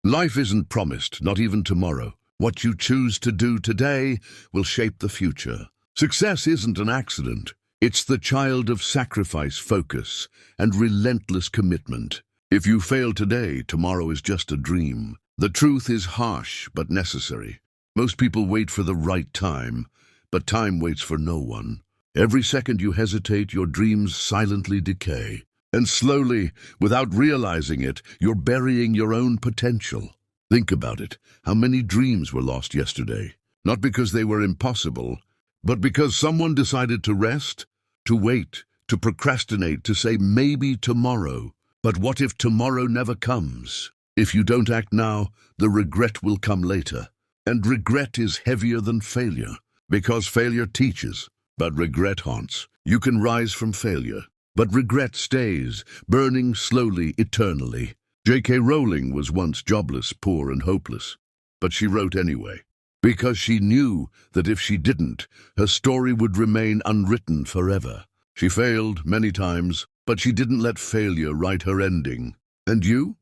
Life isn't promised, not even tomorrow. What you choose to do today will shape the future. Success isn't an accident. It's the child of sacrifice, focus, and relentless commitment. If you fail today, tomorrow is just a dream. The truth is harsh but necessary. Most people wait for the right time, but time waits for no one. Every second you hesitate, your dreams silently decay. And slowly, without realizing it, you're burying your own potential. Think about it. How many dreams were lost yesterday? Not because they were impossible, but because someone decided to rest, to wait, to procrastinate, to say maybe tomorrow. But what if tomorrow never comes? If you don't act now, the regret will come later. And regret is heavier than failure, because failure teaches, but regret haunts. You can rise from failure, but regret stays, burning slowly, eternally. J.K. Rowling was once jobless, poor, and hopeless, but she wrote anyway, because she knew that if she didn't, her story would remain unwritten forever. She failed many times, but she didn't let failure write her ending. And you?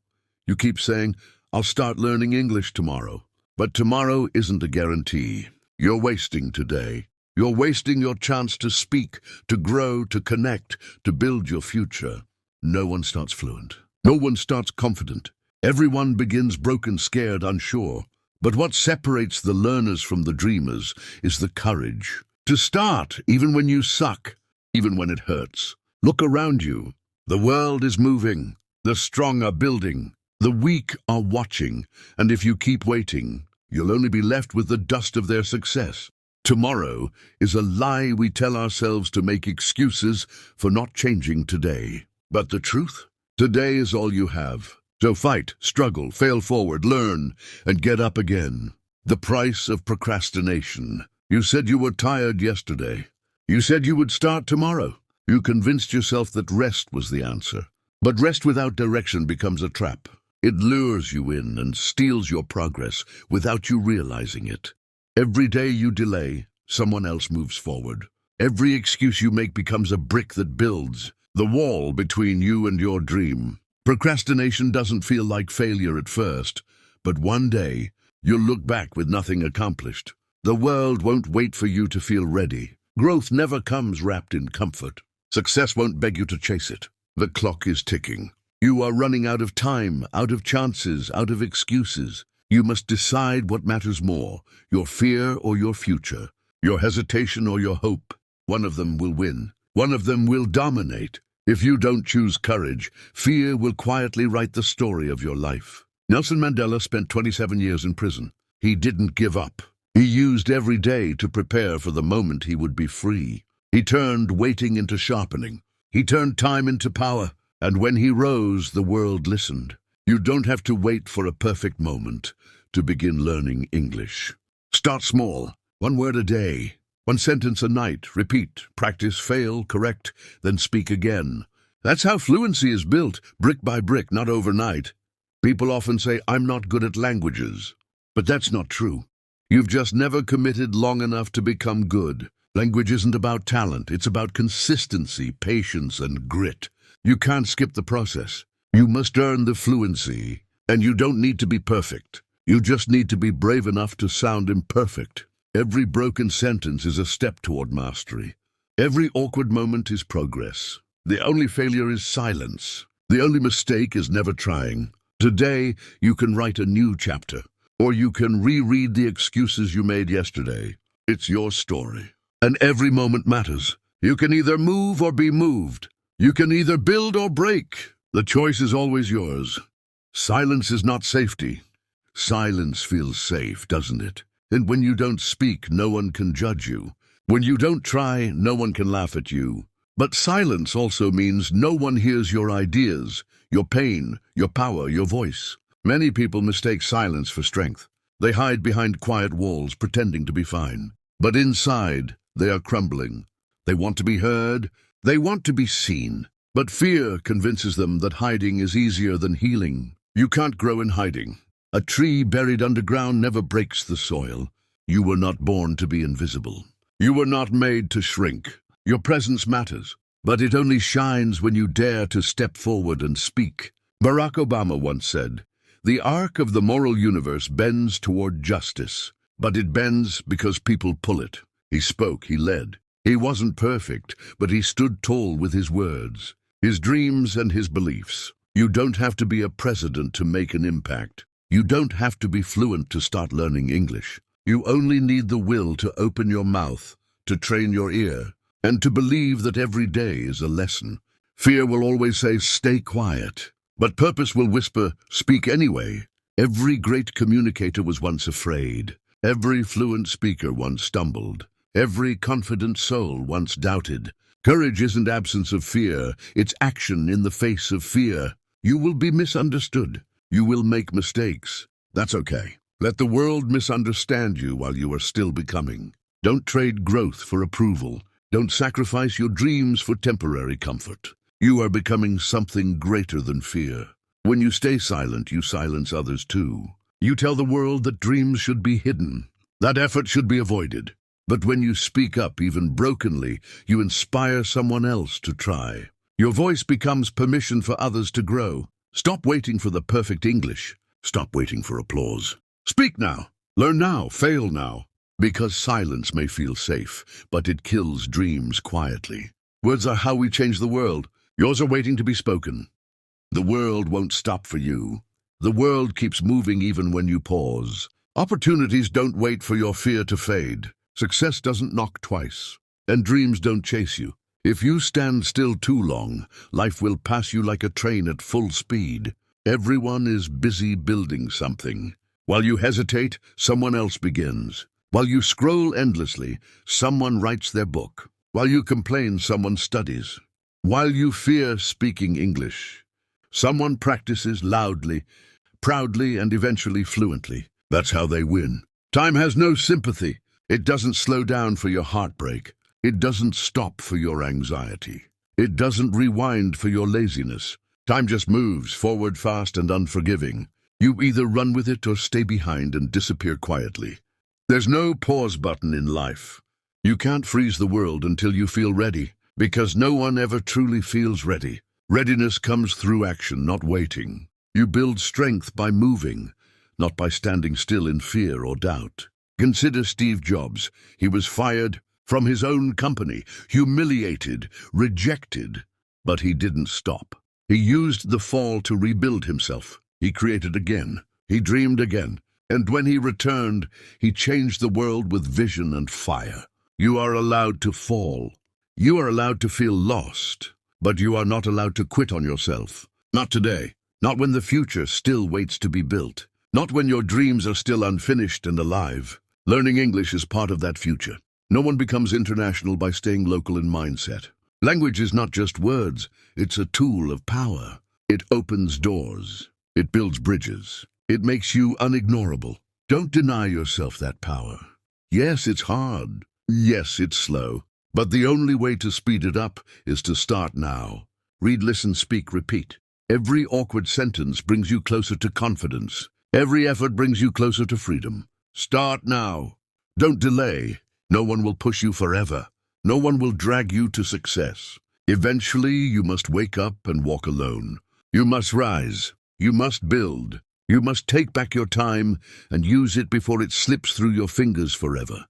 You keep saying, "I'll start learning English tomorrow." But tomorrow isn't a guarantee. You're wasting today. You're wasting your chance to speak, to grow, to connect, to build your future. No one starts fluent. No one starts confident. Everyone begins broken, scared, unsure. But what separates the learners from the dreamers is the courage to start, even when you suck, even when it hurts. Look around you. The world is moving. The strong are building. The weak are watching. And if you keep waiting, you'll only be left with the dust of their success. Tomorrow is a lie we tell ourselves to make excuses for not changing today. But the truth? Today is all you have. So fight, struggle, fail forward, learn, and get up again. The price of procrastination. You said you were tired yesterday. You said you would start tomorrow. You convinced yourself that rest was the answer. But rest without direction becomes a trap. It lures you in and steals your progress without you realizing it. Every day you delay, someone else moves forward. Every excuse you make becomes a brick that builds the wall between you and your dream. Procrastination doesn't feel like failure at first, but one day you'll look back with nothing accomplished. The world won't wait for you to feel ready. Growth never comes wrapped in comfort. Success won't beg you to chase it. The clock is ticking. You are running out of time, out of chances, out of excuses. You must decide what matters more, your fear or your future, your hesitation or your hope. One of them will win. One of them will dominate. If you don't choose courage, fear will quietly write the story of your life. Nelson Mandela spent 27 years in prison. He didn't give up. He used every day to prepare for the moment he would be free. He turned waiting into sharpening. He turned time into power. And when he rose, the world listened. You don't have to wait for a perfect moment to begin learning English. Start small, one word a day, one sentence a night. Repeat, practice, fail, correct, then speak again. That's how fluency is built, brick by brick, not overnight. People often say, "I'm not good at languages." But that's not true. You've just never committed long enough to become good. Language isn't about talent, it's about consistency, patience, and grit. You can't skip the process. You must earn the fluency, and you don't need to be perfect. You just need to be brave enough to sound imperfect. Every broken sentence is a step toward mastery. Every awkward moment is progress. The only failure is silence. The only mistake is never trying. Today, you can write a new chapter, or you can reread the excuses you made yesterday. It's your story, and every moment matters. You can either move or be moved. You can either build or break. The choice is always yours. Silence is not safety. Silence feels safe, doesn't it? And when you don't speak, no one can judge you. When you don't try, no one can laugh at you. But silence also means no one hears your ideas, your pain, your power, your voice. Many people mistake silence for strength. They hide behind quiet walls, pretending to be fine. But inside, they are crumbling. They want to be heard. They want to be seen. But fear convinces them that hiding is easier than healing. You can't grow in hiding. A tree buried underground never breaks the soil. You were not born to be invisible. You were not made to shrink. Your presence matters, but it only shines when you dare to step forward and speak. Barack Obama once said, The arc of the moral universe bends toward justice, but it bends because people pull it. He spoke, he led. He wasn't perfect, but he stood tall with his words, his dreams and his beliefs. You don't have to be a president to make an impact. You don't have to be fluent to start learning English. You only need the will to open your mouth, to train your ear, and to believe that every day is a lesson. Fear will always say, stay quiet. But purpose will whisper, speak anyway. Every great communicator was once afraid. Every fluent speaker once stumbled. Every confident soul once doubted. Courage isn't absence of fear, it's action in the face of fear. You will be misunderstood. You will make mistakes. That's okay. Let the world misunderstand you while you are still becoming. Don't trade growth for approval. Don't sacrifice your dreams for temporary comfort. You are becoming something greater than fear. When you stay silent, you silence others too. You tell the world that dreams should be hidden, that effort should be avoided. But when you speak up, even brokenly, you inspire someone else to try. Your voice becomes permission for others to grow. Stop waiting for the perfect English. Stop waiting for applause. Speak now. Learn now. Fail now. Because silence may feel safe, but it kills dreams quietly. Words are how we change the world. Yours are waiting to be spoken. The world won't stop for you. The world keeps moving even when you pause. Opportunities don't wait for your fear to fade. Success doesn't knock twice. And dreams don't chase you. If you stand still too long, life will pass you like a train at full speed. Everyone is busy building something. While you hesitate, someone else begins. While you scroll endlessly, someone writes their book. While you complain, someone studies. While you fear speaking English, someone practices loudly, proudly, and eventually fluently. That's how they win. Time has no sympathy. It doesn't slow down for your heartbreak. It doesn't stop for your anxiety. It doesn't rewind for your laziness. Time just moves forward fast and unforgiving. You either run with it or stay behind and disappear quietly. There's no pause button in life. You can't freeze the world until you feel ready. Because no one ever truly feels ready. Readiness comes through action, not waiting. You build strength by moving, not by standing still in fear or doubt. Consider Steve Jobs. He was fired from his own company, humiliated, rejected, but he didn't stop. He used the fall to rebuild himself. He created again. He dreamed again. And when he returned, he changed the world with vision and fire. You are allowed to fall. You are allowed to feel lost, but you are not allowed to quit on yourself. Not today. Not when the future still waits to be built. Not when your dreams are still unfinished and alive. Learning English is part of that future. No one becomes international by staying local in mindset. Language is not just words. It's a tool of power. It opens doors. It builds bridges. It makes you unignorable. Don't deny yourself that power. Yes, it's hard. Yes, it's slow. But the only way to speed it up is to start now. Read, listen, speak, repeat. Every awkward sentence brings you closer to confidence. Every effort brings you closer to freedom. Start now. Don't delay. No one will push you forever. No one will drag you to success. Eventually, you must wake up and walk alone. You must rise. You must build. You must take back your time and use it before it slips through your fingers forever.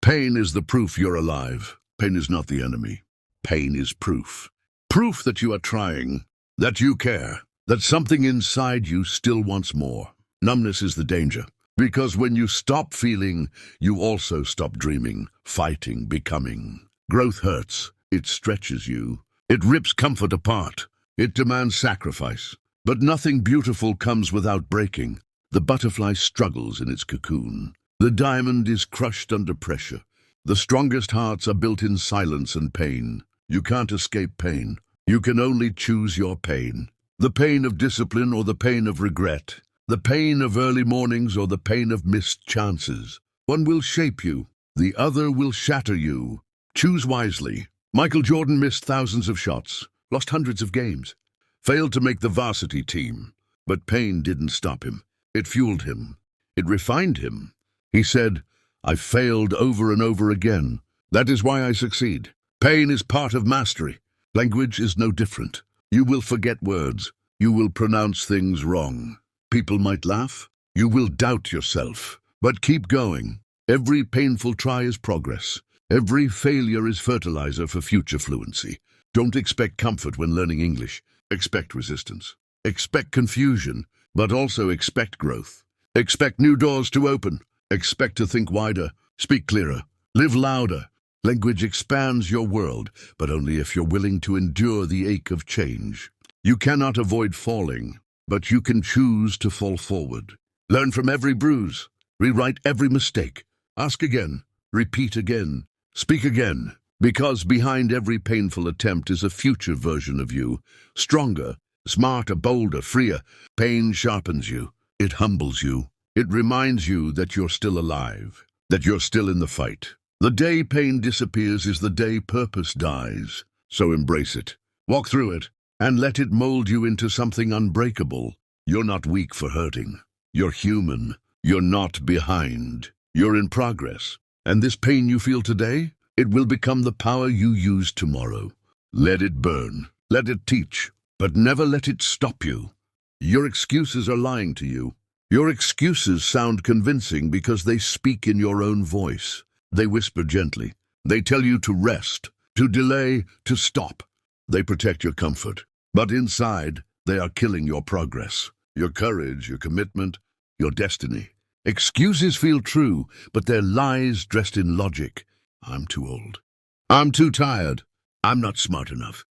Pain is the proof you're alive. Pain is not the enemy. Pain is proof. Proof that you are trying, that you care, that something inside you still wants more. Numbness is the danger, because when you stop feeling, you also stop dreaming, fighting, becoming. Growth hurts. It stretches you. It rips comfort apart. It demands sacrifice. But nothing beautiful comes without breaking. The butterfly struggles in its cocoon. The diamond is crushed under pressure. The strongest hearts are built in silence and pain. You can't escape pain. You can only choose your pain. The pain of discipline or the pain of regret. The pain of early mornings or the pain of missed chances. One will shape you. The other will shatter you. Choose wisely. Michael Jordan missed thousands of shots, lost hundreds of games, failed to make the varsity team. But pain didn't stop him. It fueled him. It refined him. He said, I failed over and over again. That is why I succeed. Pain is part of mastery. Language is no different. You will forget words. You will pronounce things wrong. People might laugh. You will doubt yourself. But keep going. Every painful try is progress. Every failure is fertilizer for future fluency. Don't expect comfort when learning English. Expect resistance. Expect confusion, but also expect growth. Expect new doors to open. Expect to think wider, speak clearer, live louder. Language expands your world, but only if you're willing to endure the ache of change. You cannot avoid falling, but you can choose to fall forward. Learn from every bruise. Rewrite every mistake. Ask again. Repeat again. Speak again. Because behind every painful attempt is a future version of you. Stronger, smarter, bolder, freer. Pain sharpens you. It humbles you. It reminds you that you're still alive, that you're still in the fight. The day pain disappears is the day purpose dies. So embrace it. Walk through it, and let it mold you into something unbreakable. You're not weak for hurting. You're human. You're not behind. You're in progress. And this pain you feel today, it will become the power you use tomorrow. Let it burn. Let it teach. But never let it stop you. Your excuses are lying to you. Your excuses sound convincing because they speak in your own voice. They whisper gently. They tell you to rest, to delay, to stop. They protect your comfort. But inside, they are killing your progress, your courage, your commitment, your destiny. Excuses feel true, but they're lies dressed in logic. I'm too old. I'm too tired. I'm not smart enough.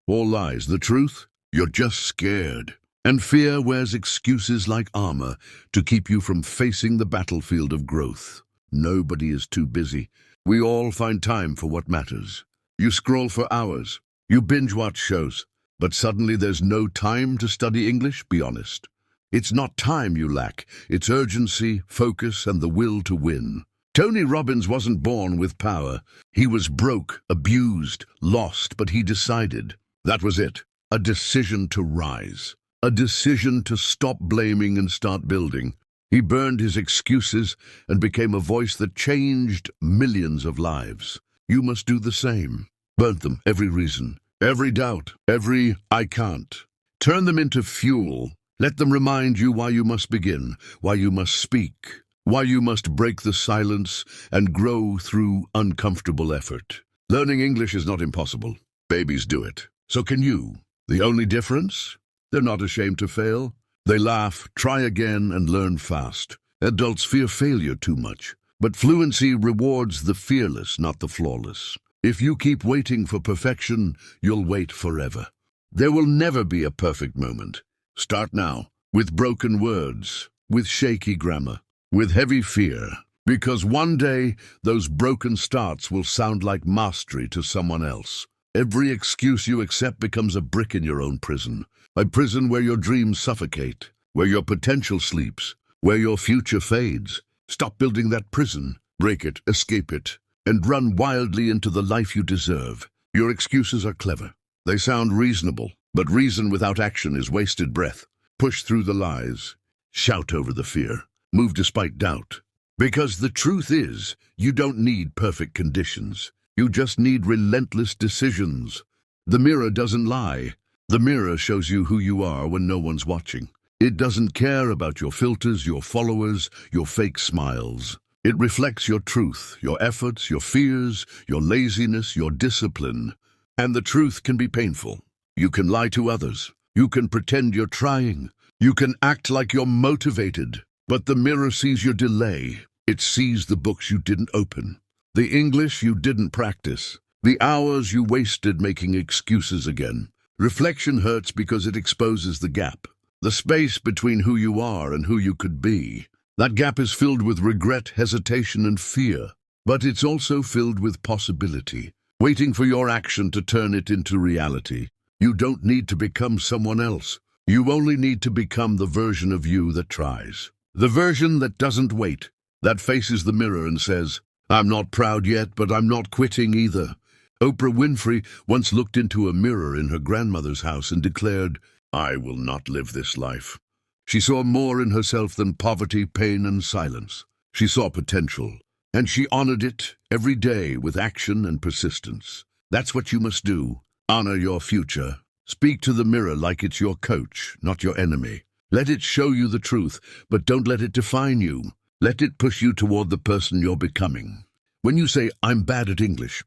All lies. The truth? You're just scared. And fear wears excuses like armor to keep you from facing the battlefield of growth. Nobody is too busy. We all find time for what matters. You scroll for hours. You binge-watch shows. But suddenly there's no time to study English? Be honest. It's not time you lack. It's urgency, focus, and the will to win. Tony Robbins wasn't born with power. He was broke, abused, lost, but he decided. That was it. A decision to rise. A decision to stop blaming and start building. He burned his excuses and became a voice that changed millions of lives. You must do the same. Burn them, every reason, every doubt, every I can't. Turn them into fuel. Let them remind you why you must begin, why you must speak, why you must break the silence and grow through uncomfortable effort. Learning English is not impossible. Babies do it. So can you. The only difference? They're not ashamed to fail. They laugh, try again, and learn fast. Adults fear failure too much, but fluency rewards the fearless, not the flawless. If you keep waiting for perfection, you'll wait forever. There will never be a perfect moment. Start now, with broken words, with shaky grammar, with heavy fear, because one day those broken starts will sound like mastery to someone else. Every excuse you accept becomes a brick in your own prison. A prison where your dreams suffocate, where your potential sleeps, where your future fades. Stop building that prison, break it, escape it, and run wildly into the life you deserve. Your excuses are clever. They sound reasonable, but reason without action is wasted breath. Push through the lies. Shout over the fear. Move despite doubt. Because the truth is, you don't need perfect conditions. You just need relentless decisions. The mirror doesn't lie. The mirror shows you who you are when no one's watching. It doesn't care about your filters, your followers, your fake smiles. It reflects your truth, your efforts, your fears, your laziness, your discipline. And the truth can be painful. You can lie to others. You can pretend you're trying. You can act like you're motivated. But the mirror sees your delay. It sees the books you didn't open, the English you didn't practice, the hours you wasted making excuses again. Reflection hurts because it exposes the gap, the space between who you are and who you could be. That gap is filled with regret, hesitation, and fear. But it's also filled with possibility, waiting for your action to turn it into reality. You don't need to become someone else. You only need to become the version of you that tries. The version that doesn't wait, that faces the mirror and says, I'm not proud yet, but I'm not quitting either. Oprah Winfrey once looked into a mirror in her grandmother's house and declared, I will not live this life. She saw more in herself than poverty, pain, and silence. She saw potential, and she honored it every day with action and persistence. That's what you must do. Honor your future. Speak to the mirror like it's your coach, not your enemy. Let it show you the truth, but don't let it define you. Let it push you toward the person you're becoming. When you say, "I'm bad at English,"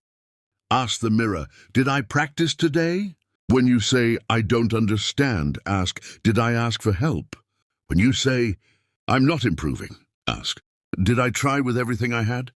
ask the mirror, "Did I practice today?" When you say, "I don't understand," ask, "Did I ask for help?" When you say, "I'm not improving," ask, "Did I try with everything I had?"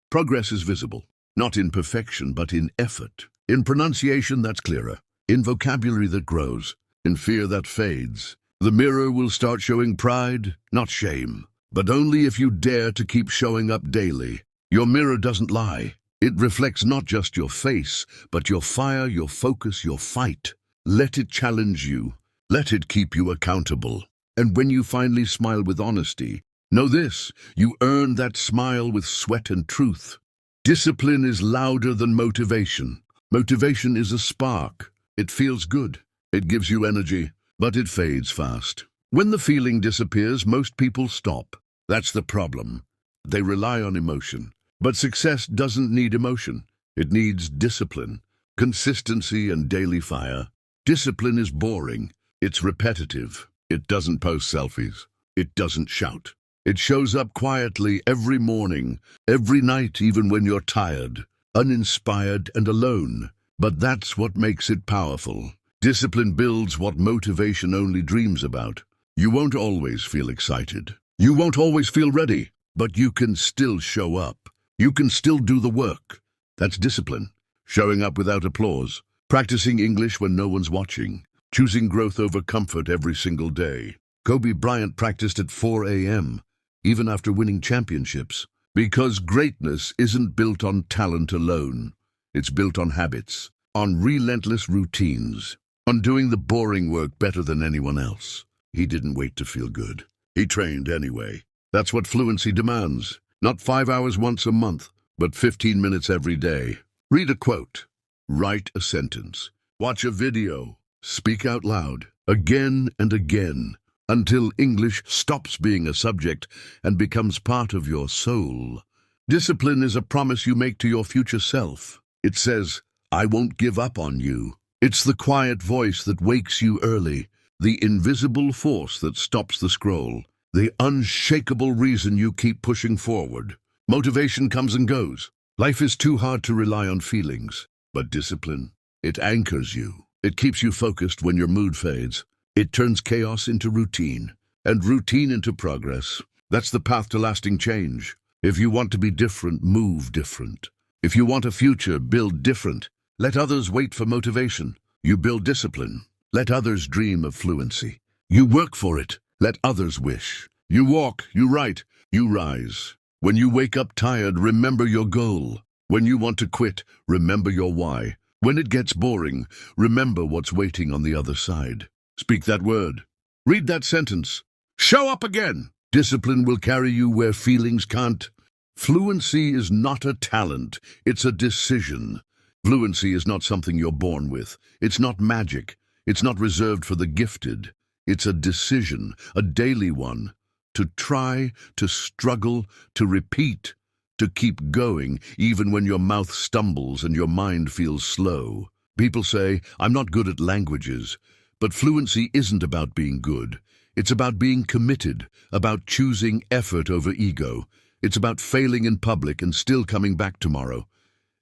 Progress is visible, not in perfection, but in effort. In pronunciation that's clearer, in vocabulary that grows, in fear that fades. The mirror will start showing pride, not shame, but only if you dare to keep showing up daily. Your mirror doesn't lie. It reflects not just your face, but your fire, your focus, your fight. Let it challenge you. Let it keep you accountable. And when you finally smile with honesty, know this: you earn that smile with sweat and truth. Discipline is louder than motivation. Motivation is a spark. It feels good. It gives you energy, but it fades fast. When the feeling disappears, most people stop. That's the problem. They rely on emotion. But success doesn't need emotion. It needs discipline, consistency, and daily fire. Discipline is boring. It's repetitive. It doesn't post selfies. It doesn't shout. It shows up quietly every morning, every night, even when you're tired, uninspired, and alone. But that's what makes it powerful. Discipline builds what motivation only dreams about. You won't always feel excited. You won't always feel ready, but you can still show up. You can still do the work. That's discipline. Showing up without applause. Practicing English when no one's watching. Choosing growth over comfort every single day. Kobe Bryant practiced at 4 a.m., even after winning championships. Because greatness isn't built on talent alone. It's built on habits, on relentless routines, on doing the boring work better than anyone else. He didn't wait to feel good. He trained anyway. That's what fluency demands. Not 5 hours once a month, but 15 minutes every day. Read a quote. Write a sentence. Watch a video. Speak out loud, again and again, until English stops being a subject and becomes part of your soul. Discipline is a promise you make to your future self. It says, "I won't give up on you." It's the quiet voice that wakes you early, the invisible force that stops the scroll. The unshakable reason you keep pushing forward. Motivation comes and goes. Life is too hard to rely on feelings. But discipline, it anchors you. It keeps you focused when your mood fades. It turns chaos into routine, and routine into progress. That's the path to lasting change. If you want to be different, move different. If you want a future, build different. Let others wait for motivation. You build discipline. Let others dream of fluency. You work for it. Let others wish. You walk, you write, you rise. When you wake up tired, remember your goal. When you want to quit, remember your why. When it gets boring, remember what's waiting on the other side. Speak that word. Read that sentence. Show up again. Discipline will carry you where feelings can't. Fluency is not a talent, it's a decision. Fluency is not something you're born with. It's not magic. It's not reserved for the gifted. It's a decision, a daily one, to try, to struggle, to repeat, to keep going, even when your mouth stumbles and your mind feels slow. People say, "I'm not good at languages," but fluency isn't about being good. It's about being committed, about choosing effort over ego. It's about failing in public and still coming back tomorrow.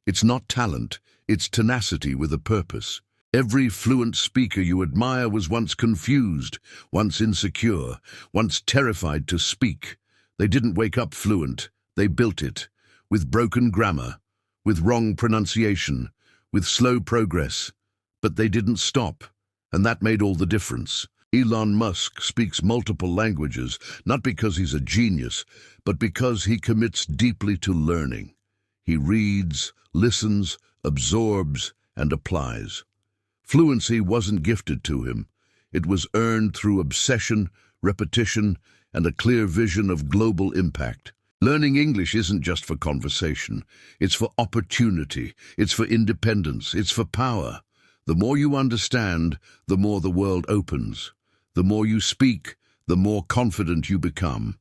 It's not talent, it's tenacity with a purpose. Every fluent speaker you admire was once confused, once insecure, once terrified to speak. They didn't wake up fluent, they built it, with broken grammar, with wrong pronunciation, with slow progress. But they didn't stop, and that made all the difference. Elon Musk speaks multiple languages, not because he's a genius, but because he commits deeply to learning. He reads, listens, absorbs, and applies. Fluency wasn't gifted to him. It was earned through obsession, repetition, and a clear vision of global impact. Learning English isn't just for conversation. It's for opportunity. It's for independence. It's for power. The more you understand, the more the world opens. The more you speak, the more confident you become.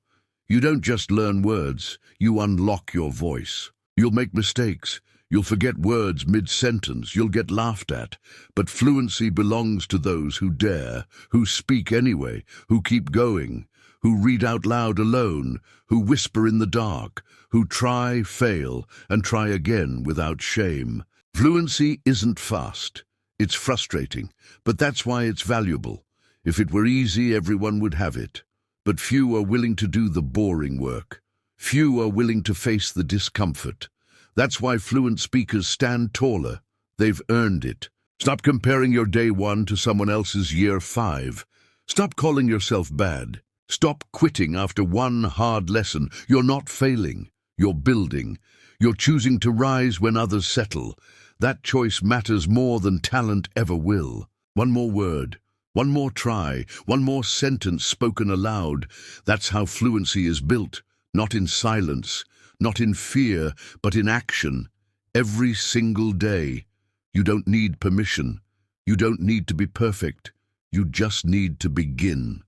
You don't just learn words, you unlock your voice. You'll make mistakes. You'll forget words mid-sentence, you'll get laughed at. But fluency belongs to those who dare, who speak anyway, who keep going, who read out loud alone, who whisper in the dark, who try, fail, and try again without shame. Fluency isn't fast. It's frustrating, but that's why it's valuable. If it were easy, everyone would have it. But few are willing to do the boring work. Few are willing to face the discomfort. That's why fluent speakers stand taller. They've earned it. Stop comparing your day 1 to someone else's year 5. Stop calling yourself bad. Stop quitting after one hard lesson. You're not failing. You're building. You're choosing to rise when others settle. That choice matters more than talent ever will. One more word, one more try, one more sentence spoken aloud. That's how fluency is built. Not in silence, not in fear, but in action. Every single day. You don't need permission. You don't need to be perfect. You just need to begin.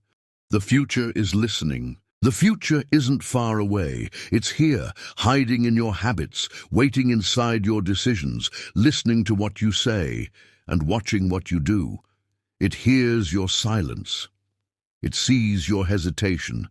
The future is listening. The future isn't far away. It's here, hiding in your habits, waiting inside your decisions, listening to what you say, and watching what you do. It hears your silence. It sees your hesitation,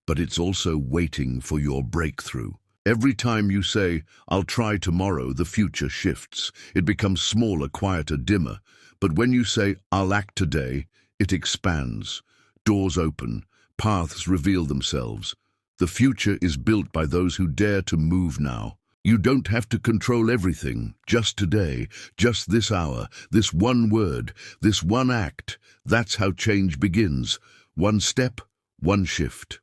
but it's also waiting for your breakthrough. Every time you say, "I'll try tomorrow," the future shifts. It becomes smaller, quieter, dimmer. But when you say, "I'll act today," it expands. Doors open. Paths reveal themselves. The future is built by those who dare to move now. You don't have to control everything. Just today, just this hour, this one word, this one act. That's how change begins. One step, one shift.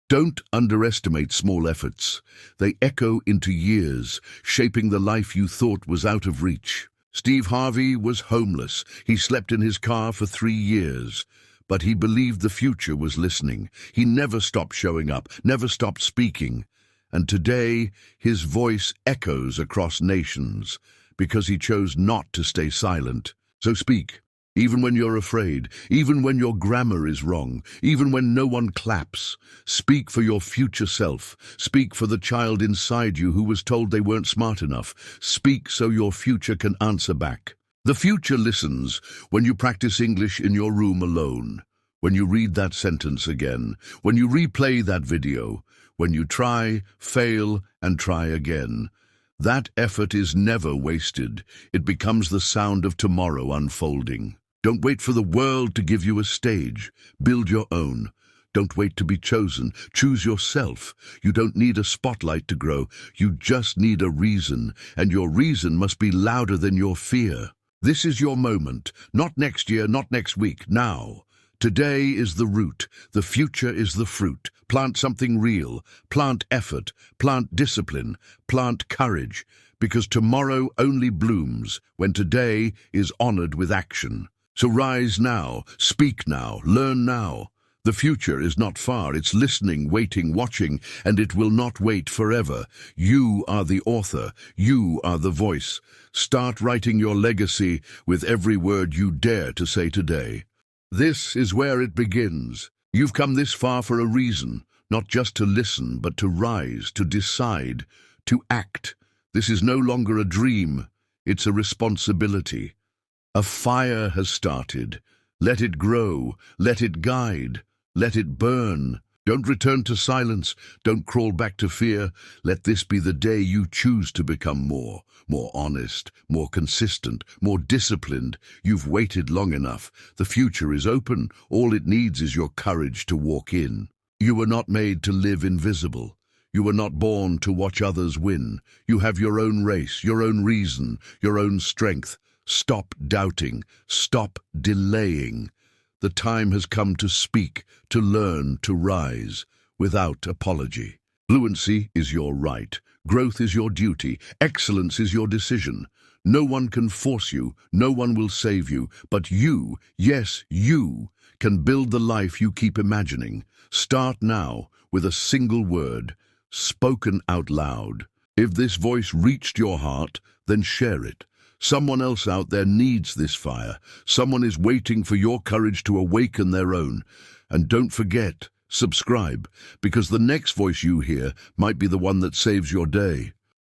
Don't underestimate small efforts. They echo into years, shaping the life you thought was out of reach. Steve Harvey was homeless. He slept in his car for 3 years. But he believed the future was listening. He never stopped showing up, never stopped speaking. And today, his voice echoes across nations because he chose not to stay silent. So speak, even when you're afraid, even when your grammar is wrong, even when no one claps. Speak for your future self. Speak for the child inside you who was told they weren't smart enough. Speak so your future can answer back. The future listens when you practice English in your room alone, when you read that sentence again, when you replay that video, when you try, fail, and try again. That effort is never wasted. It becomes the sound of tomorrow unfolding. Don't wait for the world to give you a stage. Build your own. Don't wait to be chosen. Choose yourself. You don't need a spotlight to grow. You just need a reason, and your reason must be louder than your fear. This is your moment, not next year, not next week, now. Today is the root, the future is the fruit. Plant something real, plant effort, plant discipline, plant courage, because tomorrow only blooms when today is honored with action. So rise now, speak now, learn now. The future is not far, it's listening, waiting, watching, and it will not wait forever. You are the author, you are the voice. Start writing your legacy with every word you dare to say today. This is where it begins. You've come this far for a reason, not just to listen, but to rise, to decide, to act. This is no longer a dream, it's a responsibility. A fire has started. Let it grow, let it guide. Let it burn. Don't return to silence. Don't crawl back to fear. Let this be the day you choose to become more honest, more consistent, more disciplined. You've waited long enough. The future is open. All it needs is your courage to walk in. You were not made to live invisible. You were not born to watch others win. You have your own race, your own reason, your own strength. Stop doubting. Stop delaying. The time has come to speak, to learn, to rise, without apology. Fluency is your right. Growth is your duty. Excellence is your decision. No one can force you. No one will save you. But you, yes, you, can build the life you keep imagining. Start now with a single word, spoken out loud. If this voice reached your heart, then share it. Someone else out there needs this fire. Someone is waiting for your courage to awaken their own. And don't forget, subscribe, because the next voice you hear might be the one that saves your day.